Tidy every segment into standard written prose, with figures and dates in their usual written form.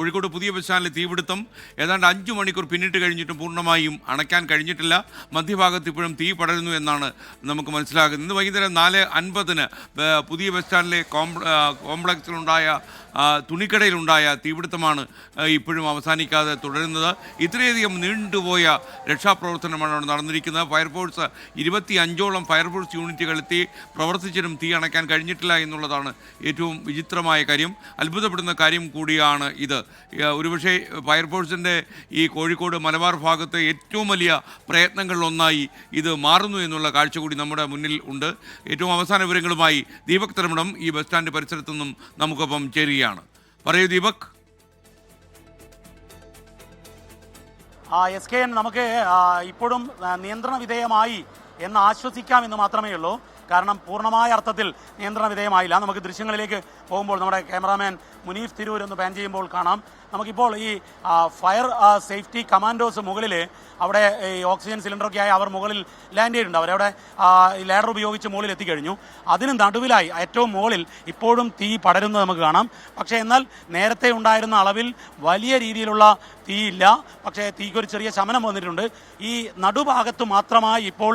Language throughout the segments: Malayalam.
കോഴിക്കോട് പുതിയ ബസ് സ്റ്റാൻഡിലെ തീപിടുത്തം ഏതാണ്ട് 5 മണിക്കൂർ പിന്നിട്ട് കഴിഞ്ഞിട്ടും പൂർണ്ണമായും അണയ്ക്കാൻ കഴിഞ്ഞിട്ടില്ല. മധ്യഭാഗത്ത് ഇപ്പോഴും തീ പടരുന്നു എന്നാണ് നമുക്ക് മനസ്സിലാകുന്നത്. ഇന്ന് വൈകുന്നേരം 4:50 പുതിയ ബസ് സ്റ്റാൻഡിലെ കോംപ്ലക്സിലുണ്ടായ തുണിക്കടയിലുണ്ടായ തീപിടുത്തമാണ് ഇപ്പോഴും അവസാനിക്കാതെ തുടരുന്നത്. ഇത്രയധികം നീണ്ടുപോയ രക്ഷാപ്രവർത്തനമാണ് അവിടെ നടന്നിരിക്കുന്നത്. ഫയർഫോഴ്സ് 25ഓളം ഫയർഫോഴ്സ് യൂണിറ്റുകൾ എത്തി പ്രവർത്തിച്ചിട്ടും തീ അണയ്ക്കാൻ കഴിഞ്ഞിട്ടില്ല എന്നുള്ളതാണ് ഏറ്റവും വിചിത്രമായ കാര്യം. അത്ഭുതപ്പെടുന്ന കാര്യം കൂടിയാണ് ഇത്. ഒരുപക്ഷെ ഫയർഫോഴ്സിൻ്റെ ഈ കോഴിക്കോട് മലബാർ ഭാഗത്ത് ഏറ്റവും വലിയ പ്രയത്നങ്ങളിലൊന്നായി ഇത് മാറുന്നു എന്നുള്ള കാഴ്ച കൂടി നമ്മുടെ മുന്നിൽ ഉണ്ട്. ഏറ്റവും അവസാന വിവരങ്ങളുമായി ദീപക് തരമണം ഈ ബസ് സ്റ്റാൻഡ് പരിസരത്തു നിന്നും നമുക്കൊപ്പം ചേരുകയാണ്. പറയൂ ദീപക്. SKN നമുക്ക് ഇപ്പോഴും നിയന്ത്രണ വിധേയമായി എന്ന് ആശ്വസിക്കാം എന്ന് മാത്രമേ ഉള്ളൂ. കാരണം പൂർണ്ണമായ അർത്ഥത്തിൽ നിയന്ത്രണ വിധേയമായില്ല. നമുക്ക് ദൃശ്യങ്ങളിലേക്ക് പോകുമ്പോൾ നമ്മുടെ ക്യാമറാമാൻ മുനീഫ് തിരൂർ ഒന്ന് പാൻ ചെയ്യുമ്പോൾ കാണാം. നമുക്കിപ്പോൾ ഈ ഫയർ സേഫ്റ്റി കമാൻഡോസ് മുകളിൽ അവിടെ ഈ ഓക്സിജൻ സിലിണ്ടറൊക്കെ ആയി അവർ മുകളിൽ ലാൻഡ് ചെയ്തിട്ടുണ്ട്. അവരവിടെ ഈ ലാഡർ ഉപയോഗിച്ച് മുകളിൽ എത്തിക്കഴിഞ്ഞു. അതിന് നടുവിലായി ഏറ്റവും മുകളിൽ ഇപ്പോഴും തീ പടരുന്നത് നമുക്ക് കാണാം. പക്ഷേ എന്നാൽ നേരത്തെ ഉണ്ടായിരുന്ന അളവിൽ വലിയ രീതിയിലുള്ള തീയില്ല. പക്ഷേ തീക്കൊരു ചെറിയ ശമനം വന്നിട്ടുണ്ട്. ഈ നടുഭാഗത്ത് മാത്രമായി ഇപ്പോൾ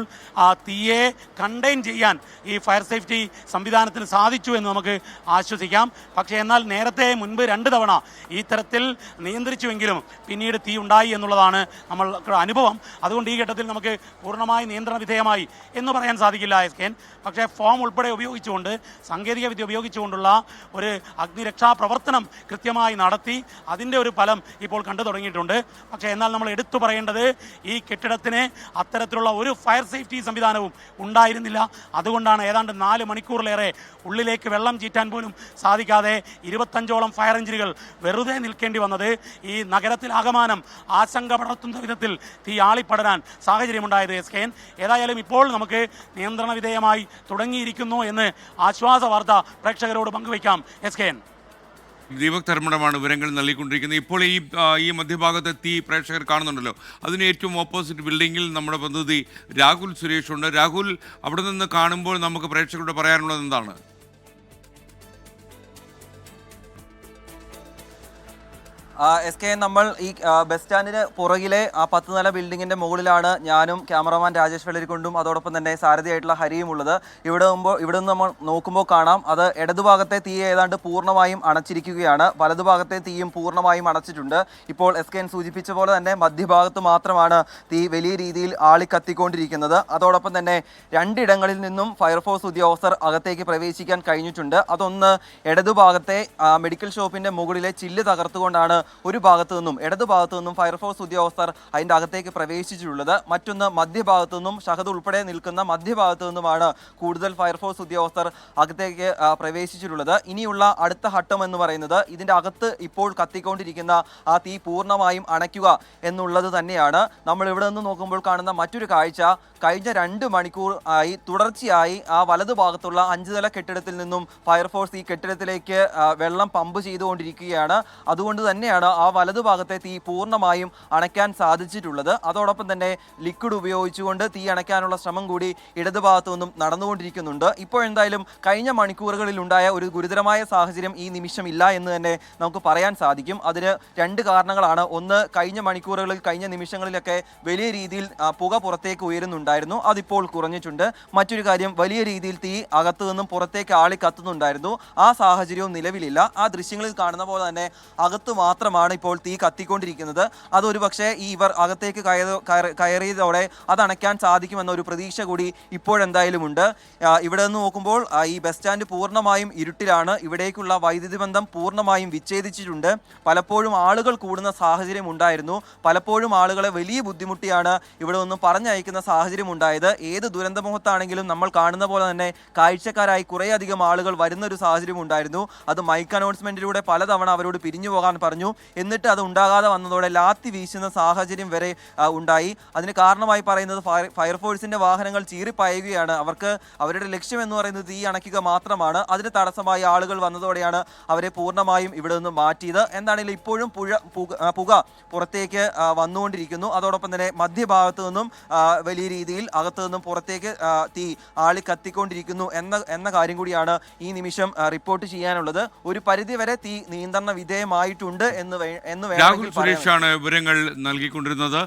തീയെ കണ്ടെയ്ൻ ചെയ്യാൻ ഈ ഫയർ സേഫ്റ്റി സംവിധാനത്തിന് സാധിച്ചു എന്ന് നമുക്ക് ആശ്വസിക്കാം. പക്ഷേ എന്നാൽ നേരത്തെ മുൻപ് 2 തവണ ഈ തരത്തിൽ നിയന്ത്രിച്ചുവെങ്കിലും പിന്നീട് തീ ഉണ്ടായി എന്നുള്ളതാണ് നമ്മൾക്ക് അനുഭവം. അതുകൊണ്ട് ഈ ഘട്ടത്തിൽ നമുക്ക് പൂർണ്ണമായി നിയന്ത്രണ വിധേയമായി എന്ന് പറയാൻ സാധിക്കില്ല SKN. പക്ഷേ ഫോം ഉൾപ്പെടെ ഉപയോഗിച്ചുകൊണ്ട് സാങ്കേതിക വിദ്യ ഉപയോഗിച്ചുകൊണ്ടുള്ള ഒരു അഗ്നിരക്ഷാ പ്രവർത്തനം കൃത്യമായി നടത്തി അതിൻ്റെ ഒരു ഫലം ഇപ്പോൾ കണ്ടു തുടങ്ങിയിട്ടുണ്ട്. പക്ഷേ എന്നാൽ നമ്മൾ എടുത്തു പറയേണ്ടത് ഈ കെട്ടിടത്തിന് അത്തരത്തിലുള്ള ഒരു ഫയർ സേഫ്റ്റി സംവിധാനവും ഉണ്ടായിരുന്നില്ല. അതുകൊണ്ടാണ് ഏതാണ്ട് 4 മണിക്കൂറിലേറെ ഉള്ളിലേക്ക് വെള്ളം ചീറ്റാൻ പോലും സാധിക്കാതെ 25ഓളം ഫയർ എഞ്ചിനുകൾ വെറുതെ നിൽക്കേണ്ടി വന്നത്. ഈ നഗരത്തിലാകമാനം ആശങ്ക പടർത്തുന്ന വിധത്തിൽ തീ ആളിപ്പടരാൻ സാഹചര്യമുണ്ടായത് SKN. ഏതായാലും ഇപ്പോൾ നമുക്ക് നിയന്ത്രണ വിധേയമായി തുടങ്ങിയിരിക്കുന്നു എന്ന് ആശ്വാസ വാർത്ത പ്രേക്ഷകരോട് പങ്കുവയ്ക്കാം SKN. ദീപക് തരമണമാണ് വിവരങ്ങൾ നൽകിക്കൊണ്ടിരിക്കുന്നത്. ഇപ്പോൾ ഈ മധ്യഭാഗത്ത് തീ പ്രേക്ഷകർ കാണുന്നുണ്ടല്ലോ. അതിന് ഏറ്റവും ഓപ്പോസിറ്റ് ബിൽഡിങ്ങിൽ നമ്മുടെ പ്രതിനിധി രാഹുൽ സുരേഷ് ഉണ്ട്. രാഹുൽ, അവിടെ നിന്ന് കാണുമ്പോൾ നമുക്ക് പ്രേക്ഷകരോട് പറയാനുള്ളത് എന്താണ്? SKN, നമ്മൾ ഈ ബസ് സ്റ്റാൻഡിന് പുറകിലെ ആ 10 നില ബിൽഡിങ്ങിൻ്റെ മുകളിലാണ് ഞാനും ക്യാമറമാൻ രാജേഷ് വെള്ളരിക്കൊണ്ടും അതോടൊപ്പം തന്നെ സാരഥിയായിട്ടുള്ള ഹരിയും ഉള്ളത്. ഇവിടെ നിന്ന് നമ്മൾ നോക്കുമ്പോൾ കാണാം, അത് ഇടതുഭാഗത്തെ തീ ഏതാണ്ട് പൂർണ്ണമായും അണച്ചിരിക്കുകയാണ്. വലതുഭാഗത്തെ തീയും പൂർണ്ണമായും അണച്ചിട്ടുണ്ട്. ഇപ്പോൾ SKN സൂചിപ്പിച്ച പോലെ തന്നെ മധ്യഭാഗത്ത് മാത്രമാണ് തീ വലിയ രീതിയിൽ ആളിക്കത്തിക്കൊണ്ടിരിക്കുന്നത്. അതോടൊപ്പം തന്നെ 2 ഇടങ്ങളിൽ നിന്നും ഫയർഫോഴ്സ് ഉദ്യോഗസ്ഥർ അകത്തേക്ക് പ്രവേശിക്കാൻ കഴിഞ്ഞിട്ടുണ്ട്. അതൊന്ന് ഇടതുഭാഗത്തെ മെഡിക്കൽ ഷോപ്പിൻ്റെ മുകളിലെ ചില്ല് തകർത്തുകൊണ്ടാണ് ഒരു ഭാഗത്തു നിന്നും ഇടതുഭാഗത്തു നിന്നും ഫയർഫോഴ്സ് ഉദ്യോഗസ്ഥർ അതിൻ്റെ അകത്തേക്ക് പ്രവേശിച്ചിട്ടുള്ളത്. മറ്റൊന്ന് മധ്യഭാഗത്തു നിന്നും ഷഹദ് ഉൾപ്പെടെ നിൽക്കുന്ന മധ്യഭാഗത്തു നിന്നുമാണ് കൂടുതൽ ഫയർഫോഴ്സ് ഉദ്യോഗസ്ഥർ അകത്തേക്ക് പ്രവേശിച്ചിട്ടുള്ളത്. ഇനിയുള്ള അടുത്ത ഘട്ടം എന്ന് പറയുന്നത് ഇതിൻ്റെ അകത്ത് ഇപ്പോൾ കത്തിക്കൊണ്ടിരിക്കുന്ന ആ തീ പൂർണ്ണമായും അണയ്ക്കുക എന്നുള്ളത് തന്നെയാണ്. നമ്മൾ ഇവിടെ നിന്ന് നോക്കുമ്പോൾ കാണുന്ന മറ്റൊരു കാഴ്ച, കഴിഞ്ഞ 2 മണിക്കൂർ ആയി തുടർച്ചയായി ആ വലതുഭാഗത്തുള്ള 5 നില കെട്ടിടത്തിൽ നിന്നും ഫയർഫോഴ്സ് ഈ കെട്ടിടത്തിലേക്ക് വെള്ളം പമ്പ് ചെയ്തുകൊണ്ടിരിക്കുകയാണ്. അതുകൊണ്ട് തന്നെയാണ് ആ വലതുഭാഗത്തെ തീ പൂർണ്ണമായും അണയ്ക്കാൻ സാധിച്ചിട്ടുള്ളത്. അതോടൊപ്പം തന്നെ ലിക്വിഡ് ഉപയോഗിച്ചുകൊണ്ട് തീ അണയ്ക്കാനുള്ള ശ്രമം കൂടി ഇടതുഭാഗത്തു നിന്നും നടന്നുകൊണ്ടിരിക്കുന്നുണ്ട്. ഇപ്പോൾ എന്തായാലും കഴിഞ്ഞ മണിക്കൂറുകളിൽ ഉണ്ടായ ഒരു ഗുരുതരമായ സാഹചര്യം ഈ നിമിഷം ഇല്ല എന്ന് തന്നെ നമുക്ക് പറയാൻ സാധിക്കും. അതിന് 2 കാരണങ്ങളാണ്. ഒന്ന്, കഴിഞ്ഞ മണിക്കൂറുകളിൽ കഴിഞ്ഞ നിമിഷങ്ങളിലൊക്കെ വലിയ രീതിയിൽ പുക പുറത്തേക്ക് ഉയരുന്നുണ്ടായിരുന്നു. അതിപ്പോൾ കുറഞ്ഞിട്ടുണ്ട്. മറ്റൊരു കാര്യം, വലിയ രീതിയിൽ തീ അകത്തു നിന്നും പുറത്തേക്ക് ആളി കത്തുന്നുണ്ടായിരുന്നു. ആ സാഹചര്യവും നിലവിലില്ല. ആ ദൃശ്യങ്ങളിൽ കാണുന്ന പോലെ തന്നെ അകത്ത് മാത്രമാണ് ഇപ്പോൾ തീ കത്തിക്കൊണ്ടിരിക്കുന്നത്. അതൊരു പക്ഷേ ഇവർ അകത്തേക്ക് കയറിയതോടെ അത് അണയ്ക്കാൻ സാധിക്കുമെന്ന ഒരു പ്രതീക്ഷ കൂടി ഇപ്പോഴെന്തായാലും ഉണ്ട്. ഇവിടെ നിന്ന് നോക്കുമ്പോൾ ഈ ബസ് സ്റ്റാൻഡ് പൂർണ്ണമായും ഇരുട്ടിലാണ്. ഇവിടേക്കുള്ള വൈദ്യുതി ബന്ധം പൂർണ്ണമായും വിച്ഛേദിച്ചിട്ടുണ്ട്. പലപ്പോഴും ആളുകൾ കൂടുന്ന സാഹചര്യം ഉണ്ടായിരുന്നു. പലപ്പോഴും ആളുകളെ വലിയ ബുദ്ധിമുട്ടിയാണ് ഇവിടെ നിന്നും പറഞ്ഞയക്കുന്ന സാഹചര്യം ഉണ്ടായത്. ഏത് ദുരന്തമുഖത്താണെങ്കിലും നമ്മൾ കാണുന്ന പോലെ തന്നെ കാഴ്ചക്കാരായി കുറേയധികം ആളുകൾ വരുന്നൊരു സാഹചര്യം ഉണ്ടായിരുന്നു. അത് മൈക്ക് അനൗൺസ്മെന്റിലൂടെ പലതവണ അവരോട് പിരിഞ്ഞു പോകാൻ പറഞ്ഞു. എന്നിട്ട് അത് ഉണ്ടാകാതെ വന്നതോടെ ലാത്തി വീശുന്ന സാഹചര്യം വരെ ഉണ്ടായി. അതിന് കാരണമായി പറയുന്നത് ഫയർഫോഴ്സിന്റെ വാഹനങ്ങൾ ചീറിപ്പായുകയാണ്. അവരുടെ ലക്ഷ്യം എന്ന് പറയുന്നത് തീ അണയ്ക്കുക മാത്രമാണ്. അതിന് തടസ്സമായി ആളുകൾ വന്നതോടെയാണ് അവരെ പൂർണ്ണമായും ഇവിടെ നിന്ന് മാറ്റിയത്. എന്താണെങ്കിലും ഇപ്പോഴും പുക പുറത്തേക്ക് വന്നുകൊണ്ടിരിക്കുന്നു. അതോടൊപ്പം തന്നെ മധ്യഭാഗത്തു നിന്നും വലിയ രീതിയിൽ അകത്തു നിന്നും പുറത്തേക്ക് തീ ആളി കത്തിക്കൊണ്ടിരിക്കുന്നു എന്ന കാര്യം കൂടിയാണ് ഈ നിമിഷം റിപ്പോർട്ട് ചെയ്യാനുള്ളത്. ഒരു പരിധിവരെ തീ നിയന്ത്രണ വിധേയമായിട്ടുണ്ട് എന്ന് രാഹുൽ വേണമെങ്കിൽ പറയാം. സുരേഷാണ് വിവരങ്ങൾ നൽകിക്കൊണ്ടിരുന്നത്.